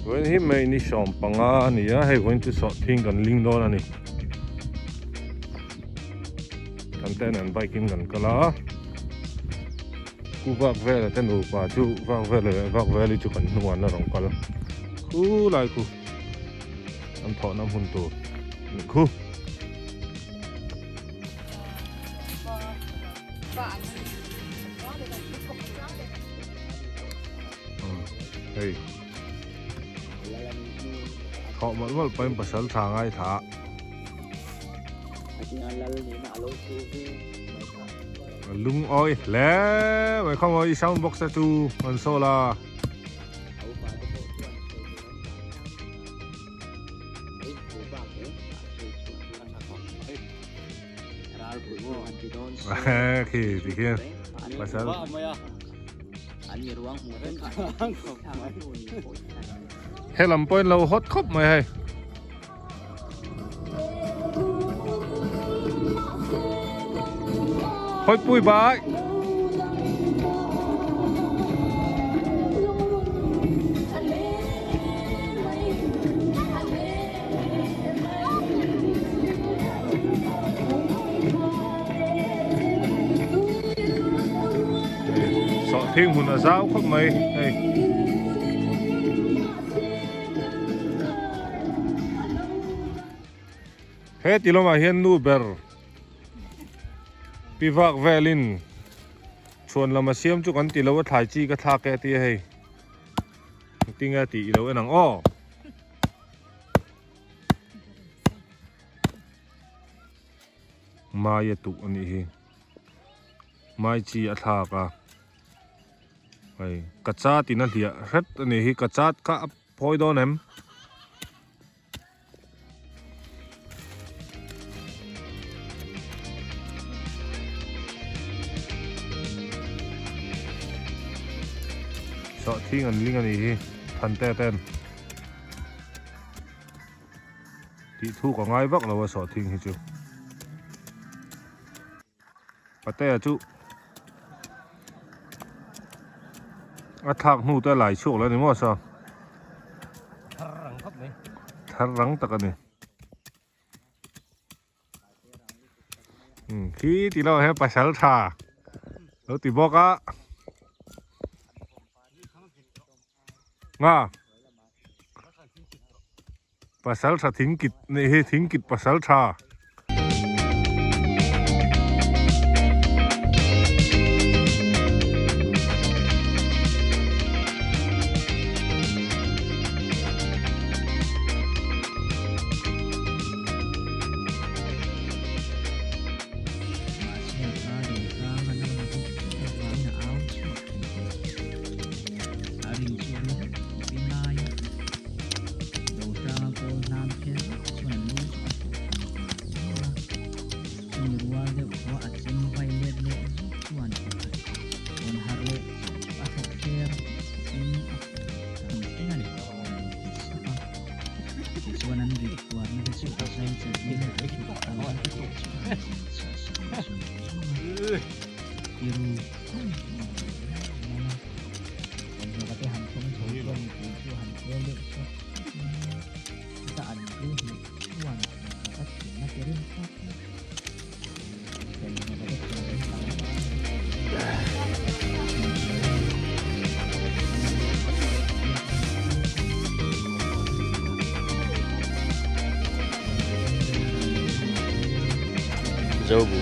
When he made ni shom panga ni ya hay going to Sawhthing kan Ling don ani kan ten an biking kan kala ku Vakvela ten u pa chu Vakvela chu kan Huan na rong kala ku lai ku an tho nam hun tu ku hey họ vẫn phải bắt sẵn sàng ai thả lung oi lẽ mày không oi sound box ra tu còn số là khi thì kia bắt sẵn hay làm point lâu hot khóc mày hay hoi pui bái Sawhthing hun azau khóc mày hey hết tí lo mà hiền nu ber pi Vakvelin chuan lama siam chu kan ti lo thai chi ka thak ke ti hei tinga ti lo enang o mai tu ani hi mai chi a thak a hei ka cha ti na hlia ret ani hi ka chat ka phoi don em Sawhthing an Ling ani hi than te ten ti thu ko ngai vak lo Sawhthing hi chu pate chu a thak nu te lai chuak la ni mo sa thar rang tak ani khi ti lo he pasal tha lo ti boka nga pasal tha thing kit ne he thing kit pasal tha dâu bù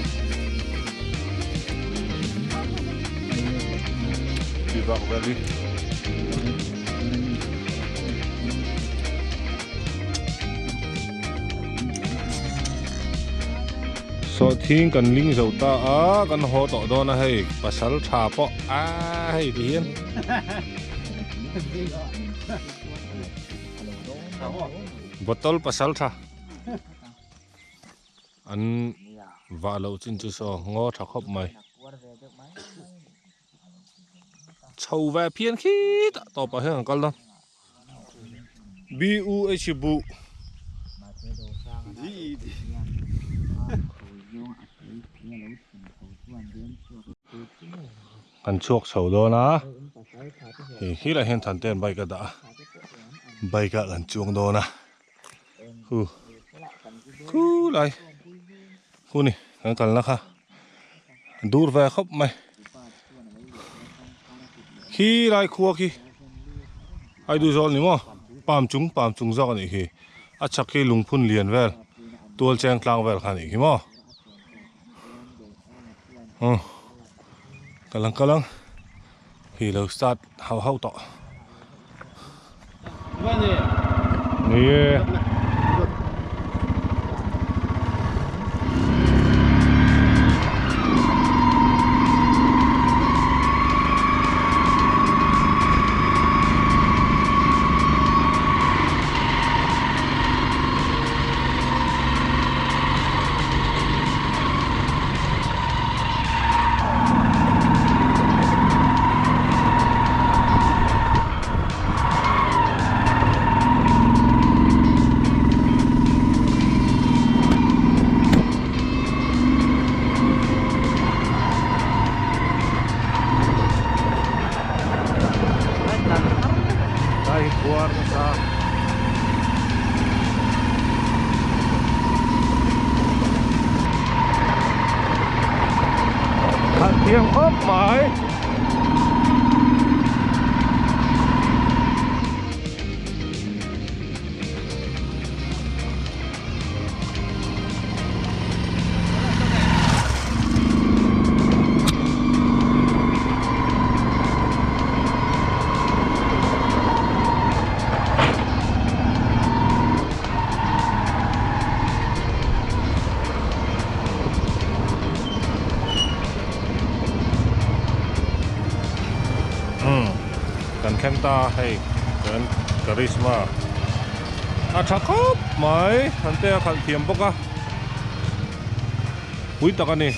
đi vào về đi Sawhthing kan Ling dầu ta á kan ho tọ đó na hay pasal tha po hay thì hiền botol pasal tha an và lâu trên chú so ngó thảo khóc mày chầu về phiên khí tỏ bảo hết con lắm bu h bu ăn chuộc sầu đó na thì khi là hiện thành tiền bay cái đã bay cả lần chuông đồ nè khu lại khu này cái cần là kha đuổi về khóc mày khi lại khua khi ai đuổi rồi nữa mà pam chung gió này khi chắc cái lùng phun liền về tuôn trang clang về khăn này khi mà cái lăng thì lâu start hao tọ nè Huan sa hạt thiêng khớp mãiกันแคมตาให้กันคาริสมาชักครับไหมทันเตะขันเทียมปะกะหุ้ยตะกันนี่